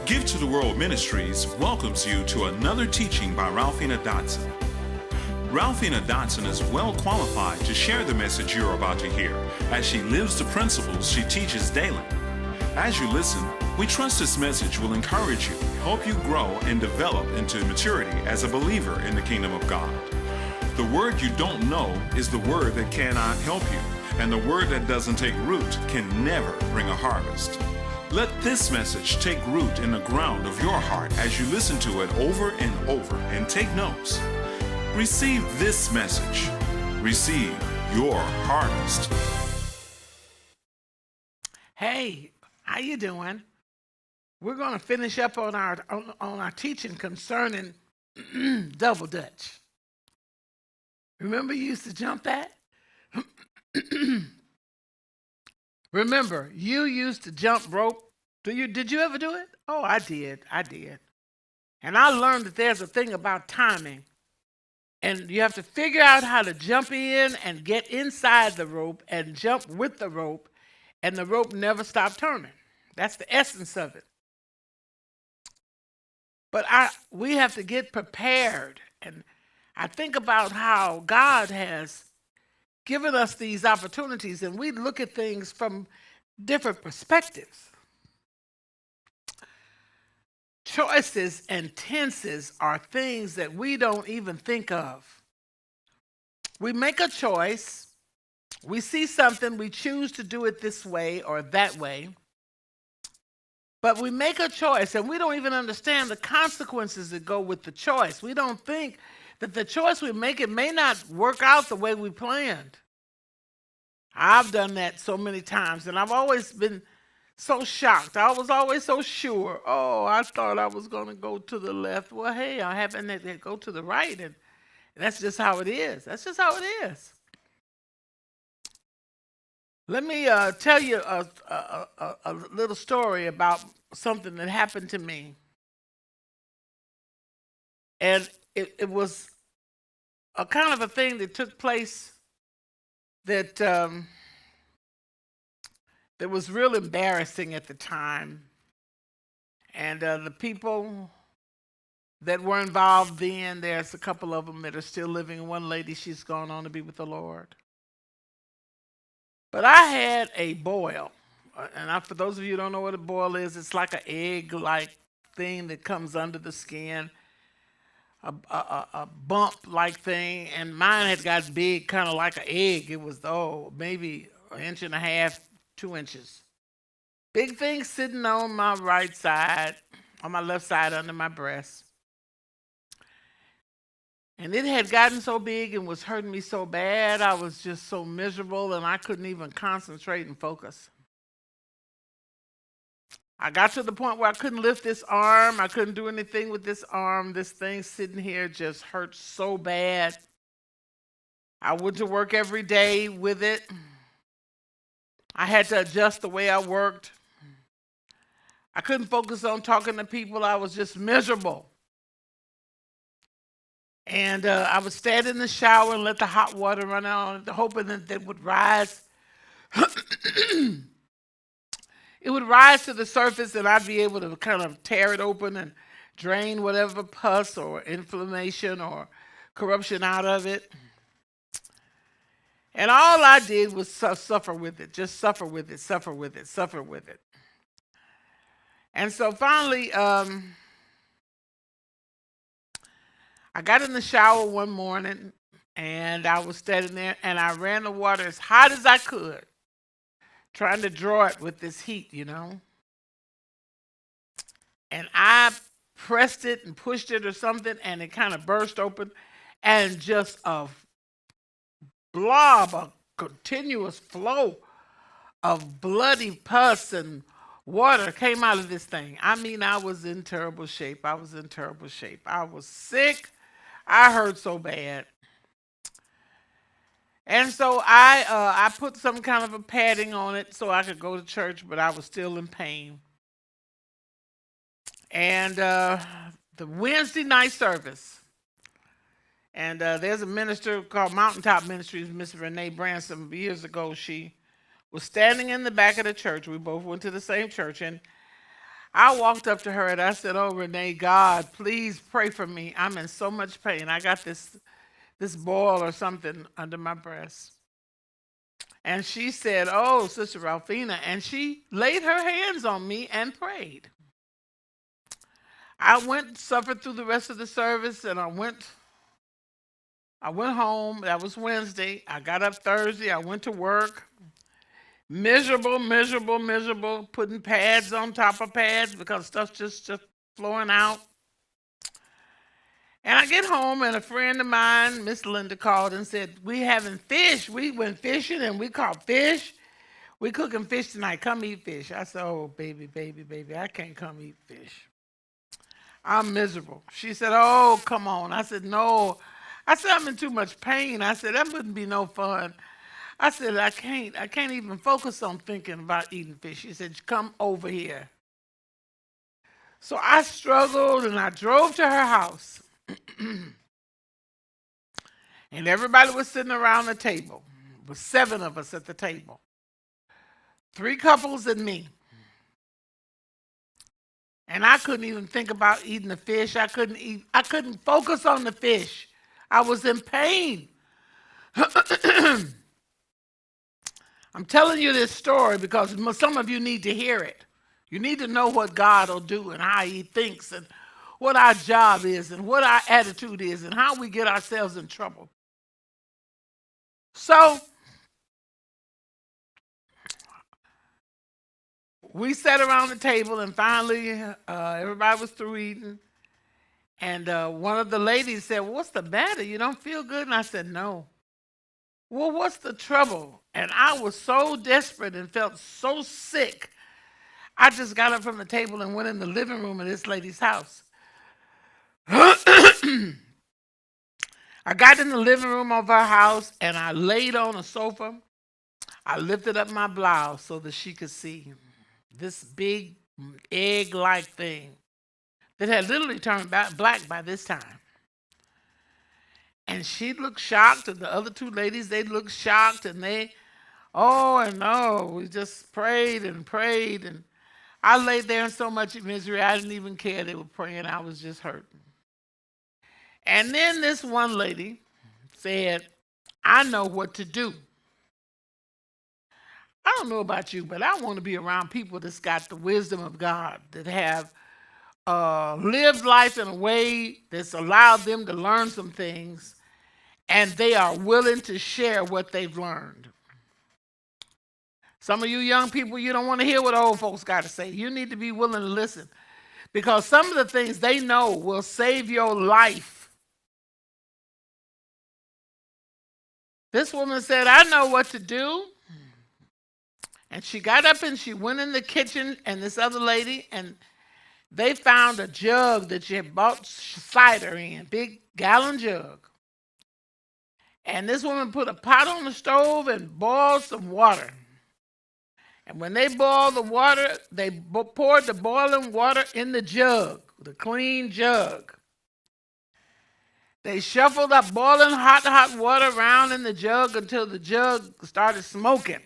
Give to the World Ministries welcomes you to another teaching by Ralphena Dotson. Ralphena is well qualified to share the message you're about to hear, as she lives the principles she teaches daily. As you listen, we trust this message will encourage you, help you grow, and develop into maturity as a believer in the kingdom of God. The word you don't know is the word that cannot help you, and the word that doesn't take root can never bring a harvest. Let this message take root in the ground of your heart as you listen to it over and over and take notes. Receive this message. Receive your harvest. Hey, how you doing? We're going to finish up on our teaching concerning double dutch. Remember you used to jump that? Remember, you used to jump rope. Did you ever do it? Oh, I did. And I learned that there's a thing about timing. And you have to figure out how to jump in and get inside the rope and jump with the rope, and the rope never stopped turning. That's the essence of it. But we have to get prepared. And I think about how God has given us these opportunities, and we look at things from different perspectives. Choices and tenses are things that we don't even think of. We make a choice, we see something, we choose to do it this way or that way, but we make a choice and we don't even understand the consequences that go with the choice. We don't think that the choice we make, it may not work out the way we planned. I've done that so many times, and I've always been so shocked. I was always so sure. Oh, I thought I was going to go to the left. Well, hey, I happen to go to the right, and that's just how it is. That's just how it is. Let me tell you a little story about something that happened to me. And it was a kind of a thing that took place that that was real embarrassing at the time. And the people that were involved then, there's a couple of them that are still living. One lady, she's gone on to be with the Lord. But I had a boil. And for those of you who don't know what a boil is, it's like an egg-like thing that comes under the skin. A bump-like thing. And mine had got big, kind of like an egg. It was, maybe an inch and a half, 2 inches. Big thing sitting on my right side, on my left side under my breast. And it had gotten so big and was hurting me so bad, I was just so miserable and I couldn't even concentrate and focus. I got to the point where I couldn't lift this arm. I couldn't do anything with this arm. This thing sitting here just hurt so bad. I went to work every day with it. I had to adjust the way I worked. I couldn't focus on talking to people. I was just miserable. And I would stand in the shower and let the hot water run out, hoping that it would rise. It would rise to the surface and I'd be able to kind of tear it open and drain whatever pus or inflammation or corruption out of it. And all I did was suffer with it, just suffer with it. And so finally, I got in the shower one morning and I was standing there and I ran the water as hot as I could, trying to draw it with this heat, And I pressed it and pushed it or something and it kind of burst open and just a blob, a continuous flow of bloody pus and water came out of this thing. I mean, I was in terrible shape. I was sick. I hurt so bad. And so I put some kind of a padding on it so I could go to church, but I was still in pain. And the Wednesday night service, and there's a minister called Mountaintop Ministries, Miss Renee Branson. Years ago, she was standing in the back of the church. We both went to the same church, and I walked up to her and I said, "Oh, Renee, God, please pray for me. I'm in so much pain. I got this boil or something under my breast." And she said, "Oh, Sister Ralphena," and she laid her hands on me and prayed. I went suffered through the rest of the service, and I went home. That was Wednesday. I got up Thursday. I went to work. Miserable, miserable, miserable. Putting pads on top of pads because stuff's just flowing out. And I get home, and a friend of mine, Miss Linda, called and said, "We having fish. We went fishing and we caught fish. We cooking fish tonight. Come eat fish." I said, "Oh, baby, baby, baby, I can't come eat fish. I'm miserable." She said, "Oh, come on." I said, "No." I said, "I'm in too much pain." I said, "That wouldn't be no fun." I said, I can't even focus on thinking about eating fish." She said, "Come over here." So I struggled and I drove to her house. And everybody was sitting around the table. There was 7 of us at the table. 3 couples and me. And I couldn't even think about eating the fish. I couldn't focus on the fish. I was in pain. I'm telling you this story because some of you need to hear it. You need to know what God will do and how he thinks and what our job is and what our attitude is and how we get ourselves in trouble. So we sat around the table and finally everybody was through eating. And one of the ladies said, "Well, what's the matter? You don't feel good?" And I said, "No." "Well, what's the trouble?" And I was so desperate and felt so sick. I just got up from the table and went in the living room of this lady's house. I got in the living room of her house and I laid on a sofa. I lifted up my blouse so that she could see this big egg-like thing that had literally turned black by this time. And she looked shocked, and the other 2 ladies, they looked shocked, and we just prayed and prayed. And I laid there in so much misery, I didn't even care they were praying. I was just hurting. And then this one lady said, "I know what to do." I don't know about you, but I want to be around people that's got the wisdom of God, that have lived life in a way that's allowed them to learn some things, and they are willing to share what they've learned. Some of you young people, you don't want to hear what old folks got to say. You need to be willing to listen because some of the things they know will save your life. This woman said, "I know what to do." And she got up and she went in the kitchen, and this other lady, and they found a jug that she had bought cider in, big gallon jug. And this woman put a pot on the stove and boiled some water. And when they boiled the water, they poured the boiling water in the jug, the clean jug. They shuffled up boiling hot water around in the jug until the jug started smoking.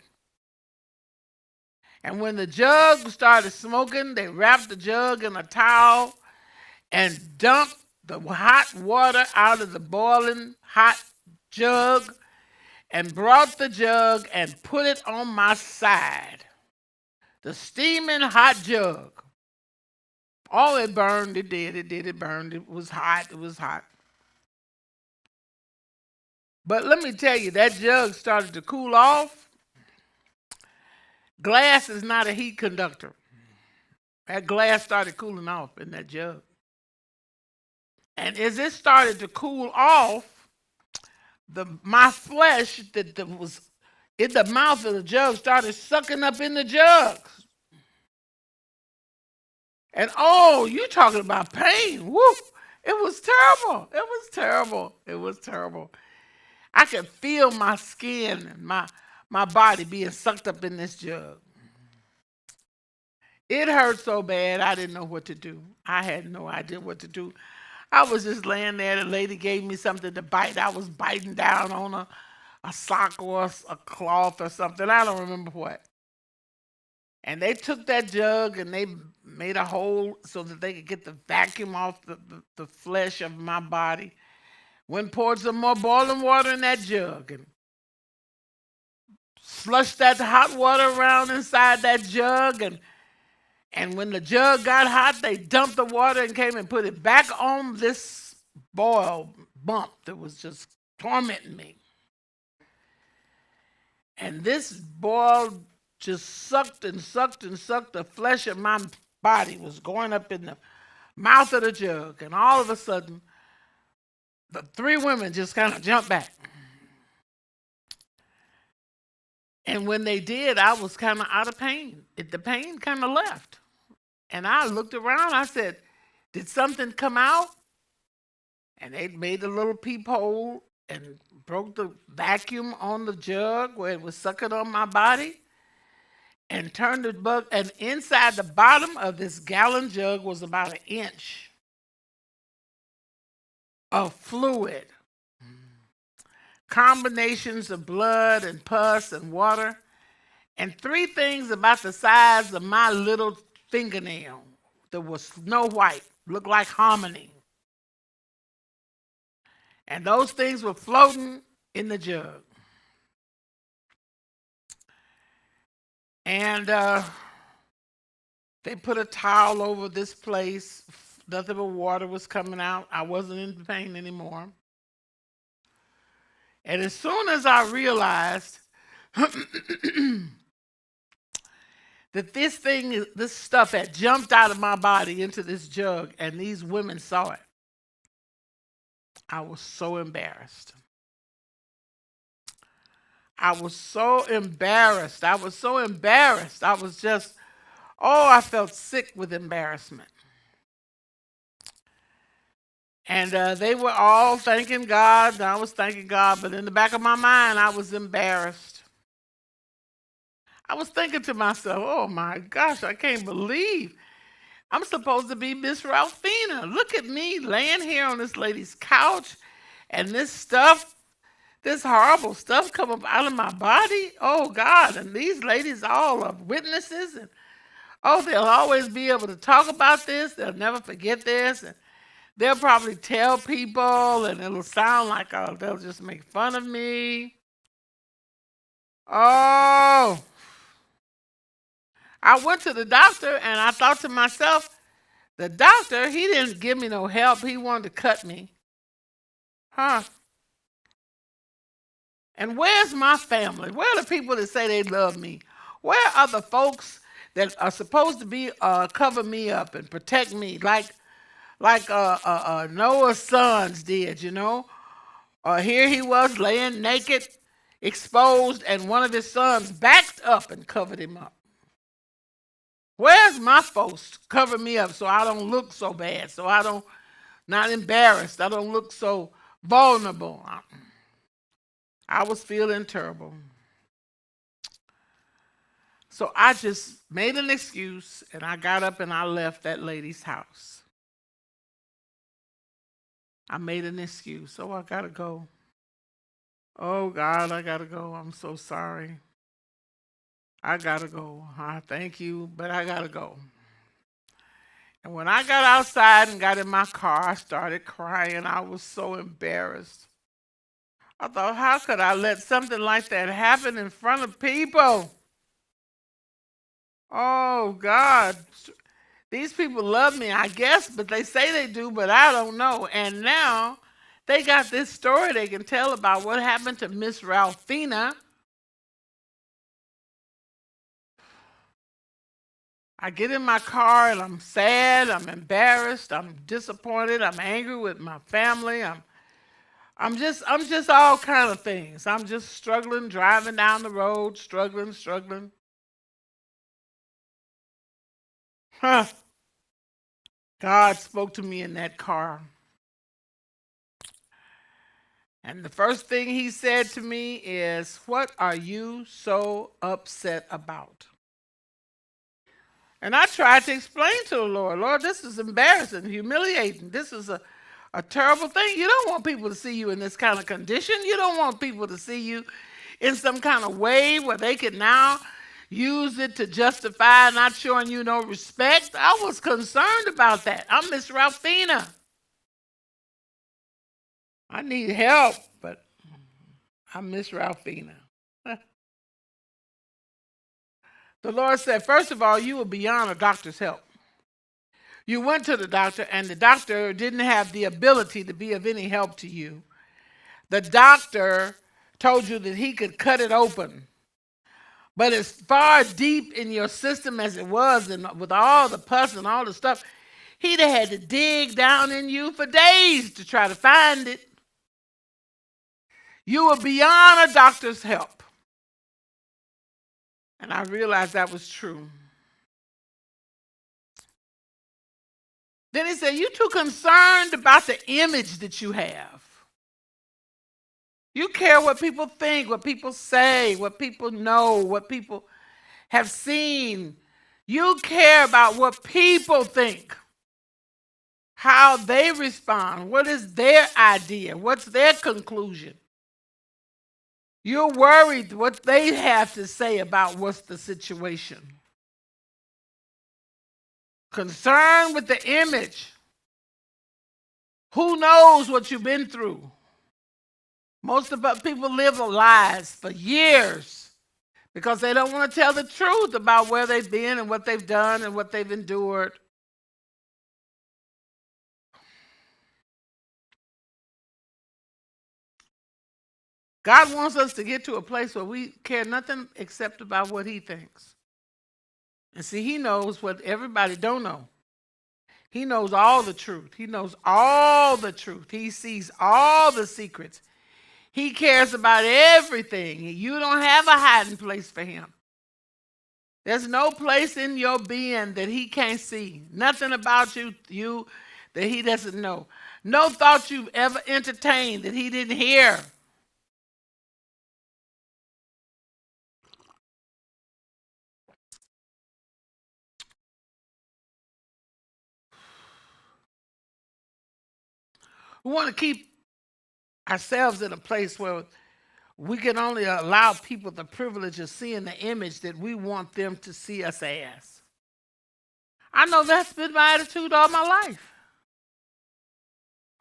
And when the jug started smoking, they wrapped the jug in a towel and dumped the hot water out of the boiling hot jug and brought the jug and put it on my side. The steaming hot jug. Oh, it burned. It did. It burned. It was hot. But let me tell you, that jug started to cool off. Glass is not a heat conductor. That glass started cooling off in that jug. And as it started to cool off, my flesh that was in the mouth of the jug started sucking up in the jug. And oh, you talking about pain. Woo! It was terrible. It was terrible. It was terrible. I could feel my skin and my body being sucked up in this jug. It hurt so bad I didn't know what to do. I had no idea what to do. I was just laying there. The lady gave me something to bite. I was biting down on a sock or a cloth or something. I don't remember what. And they took that jug and they made a hole so that they could get the vacuum off the flesh of my body. Went and poured some more boiling water in that jug and slushed that hot water around inside that jug. And when the jug got hot, they dumped the water and came and put it back on this boil bump that was just tormenting me. And this boil just sucked and sucked and sucked. The flesh of my body was going up in the mouth of the jug. And all of a sudden, the three women just kind of jumped back. And when they did, I was kind of out of pain. The pain kind of left. And I looked around. I said, did something come out? And they made a little peephole and broke the vacuum on the jug where it was sucking on my body and turned the bug. And inside the bottom of this gallon jug was about 1 inch of fluid. Combinations of blood and pus and water. And 3 things about the size of my little fingernail that was snow white, looked like hominy. And those things were floating in the jug. And they put a towel over this place. Nothing but water was coming out. I wasn't in pain anymore. And as soon as I realized that this stuff had jumped out of my body into this jug and these women saw it, I was so embarrassed. I was so embarrassed. I was just, I felt sick with embarrassment. And they were all thanking God, and I was thanking God, but in the back of my mind, I was embarrassed. I was thinking to myself, oh my gosh, I can't believe I'm supposed to be Miss Ralphena. Look at me laying here on this lady's couch, and this horrible stuff come up out of my body. Oh God, and these ladies all are witnesses, and they'll always be able to talk about this. They'll never forget this, and they'll probably tell people, and it'll sound like they'll just make fun of me. Oh, I went to the doctor, and I thought to myself, the doctor, he didn't give me no help. He wanted to cut me. Huh? And where's my family? Where are the people that say they love me? Where are the folks that are supposed to be cover me up and protect me like Noah's sons did, you know? Here he was laying naked, exposed, and one of his sons backed up and covered him up. Where's my folks cover me up so I don't look so bad, so I don't, not embarrassed, I don't look so vulnerable? I was feeling terrible. So I just made an excuse, and I got up and I left that lady's house. I made an excuse. Oh, I gotta go. Oh God, I gotta go. I'm so sorry. I gotta go. Thank you, but I gotta go. And when I got outside and got in my car, I started crying. I was so embarrassed. I thought, how could I let something like that happen in front of people? Oh God, these people love me, I guess, but they say they do, but I don't know. And now they got this story they can tell about what happened to Miss Ralphena. I get in my car and I'm sad, I'm embarrassed, I'm disappointed, I'm angry with my family, I'm just all kind of things. I'm just struggling, driving down the road, struggling. Huh. God spoke to me in that car. And the first thing he said to me is, what are you so upset about? And I tried to explain to the Lord, this is embarrassing, humiliating. This is a terrible thing. You don't want people to see you in this kind of condition. You don't want people to see you in some kind of way where they can now, use it to justify not showing you no respect. I was concerned about that. I'm Miss Ralphena. I need help, but I'm Miss Ralphena. The Lord said, first of all, you were beyond a doctor's help. You went to the doctor, and the doctor didn't have the ability to be of any help to you. The doctor told you that he could cut it open. But as far deep in your system as it was, and with all the pus and all the stuff, he'd have had to dig down in you for days to try to find it. You were beyond a doctor's help. And I realized that was true. Then he said, you're too concerned about the image that you have. You care what people think, what people say, what people know, what people have seen. You care about what people think, how they respond, what is their idea, what's their conclusion. You're worried what they have to say about what's the situation. Concerned with the image. Who knows what you've been through? Most of us people live lies for years because they don't want to tell the truth about where they've been and what they've done and what they've endured. God wants us to get to a place where we care nothing except about what he thinks. And see, he knows what everybody don't know. He knows all the truth. He knows all the truth. He sees all the secrets. He cares about everything. You don't have a hiding place for him. There's no place in your being that he can't see. Nothing about you that he doesn't know. No thought you've ever entertained that he didn't hear. We want to keep ourselves in a place where we can only allow people the privilege of seeing the image that we want them to see us as. I know that's been my attitude all my life.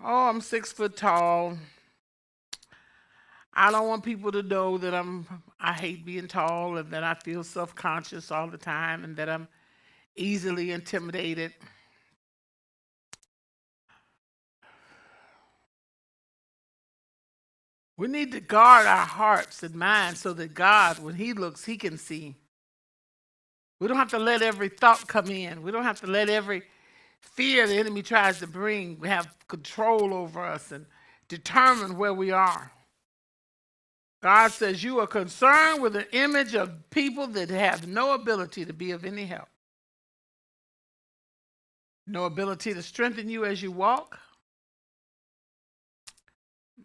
Oh, I'm 6 foot tall. I don't want people to know that I hate being tall and that I feel self-conscious all the time and that I'm easily intimidated. We need to guard our hearts and minds so that God, when he looks, he can see. We don't have to let every thought come in. We don't have to let every fear the enemy tries to bring have control over us and determine where we are. God says you are concerned with the image of people that have no ability to be of any help. No ability to strengthen you as you walk.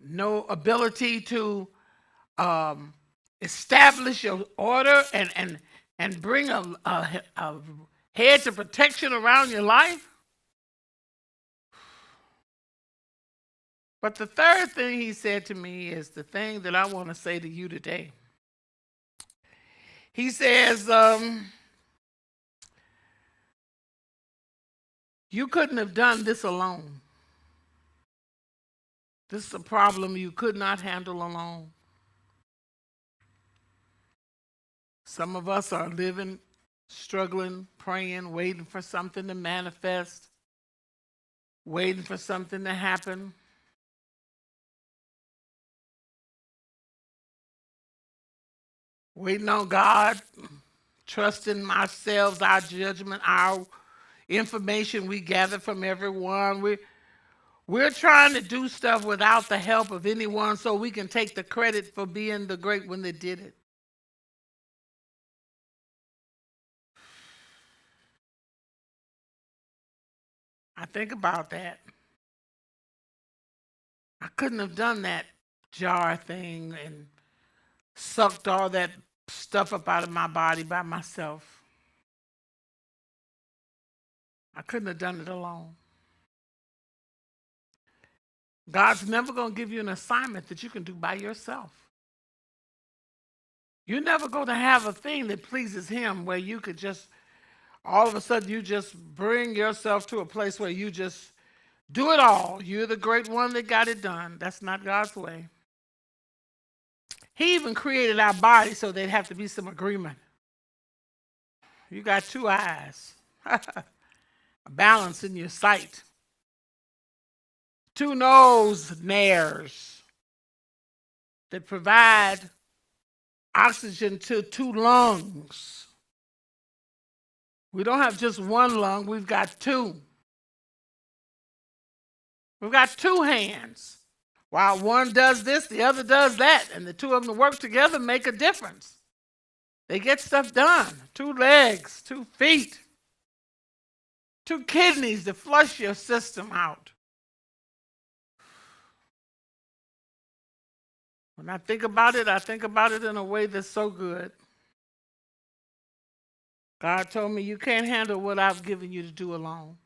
No ability to establish your order and bring a hedge of protection around your life. But the third thing he said to me is the thing that I want to say to you today. He says, you couldn't have done this alone. This is a problem you could not handle alone. Some of us are living, struggling, praying, waiting for something to manifest, waiting for something to happen. Waiting on God, trusting ourselves, our judgment, our information we gather from everyone. We're trying to do stuff without the help of anyone so we can take the credit for being the great one that did it. I think about that. I couldn't have done that jar thing and sucked all that stuff up out of my body by myself. I couldn't have done it alone. God's never going to give you an assignment that you can do by yourself. You're never going to have a thing that pleases him where you could just, all of a sudden, you just bring yourself to a place where you just do it all. You're the great one that got it done. That's not God's way. He even created our body so there'd have to be some agreement. You got two eyes, a balance in your sight, two nose nares that provide oxygen to two lungs. We don't have just one lung, we've got two. We've got two hands. While one does this, the other does that, and the two of them work together make a difference. They get stuff done. Two legs, 2 feet, 2 kidneys to flush your system out. When I think about it in a way that's so good. God told me you can't handle what I've given you to do alone.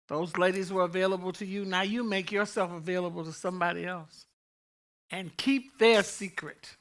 Those ladies were available to you. Now you make yourself available to somebody else. And keep their secret.